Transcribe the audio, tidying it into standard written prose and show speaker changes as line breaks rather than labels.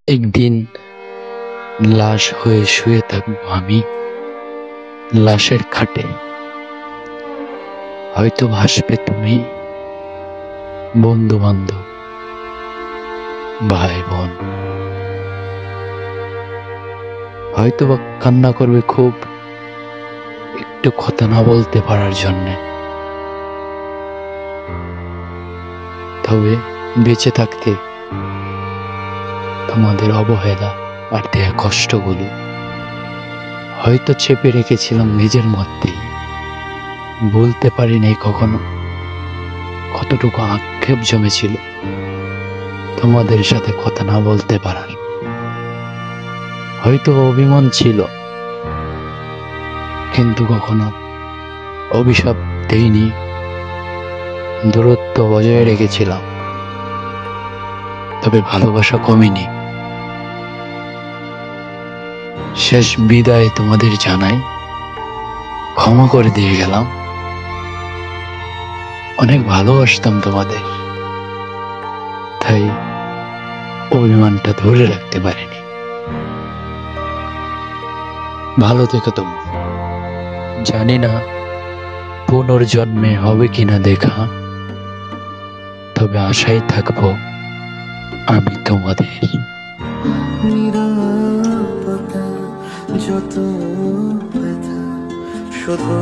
একদিন লাশ হয়ে শুয়ে থাকবো আমি লাশের খাটে। হয়তো ভাসবে তুমি, বন্ধু বান্ধব, ভাই বোন। হয়তো বা কান্না করবে খুব, একটু কথা না বলতে পারার জন্যে। তবে বেঁচে থাকতে তোমাদের অবহেলা আর দেয়া কষ্টগুলো হয়তো চেপে রেখেছিলাম নিজের মধ্যেই। বলতে পারিনি কখনো কতটুকু আক্ষেপ জমেছিল তোমাদের সাথে কথা না বলতে পারার। হয়তো অভিমান ছিল, কিন্তু কখনো অভিশাপ দেইনি। দূরত্ব বজায় রেখেছিলাম, তবে ভালোবাসা কমেনি। শেষ বিদায় তোমাদের জানাই, ক্ষমা করে দিয়ে গেলাম। অনেক ভালোবাসতাম তোমাদের, তাই অভিমানটা ধরে রাখতে পারিনি। ভালো থেকো তুমি। জানি না পুনর্জন্মে হবে কিনা দেখা, তবে আশায় থাকবো আমি তোমাদের।
নীরবতা যত ব্যথা শুধু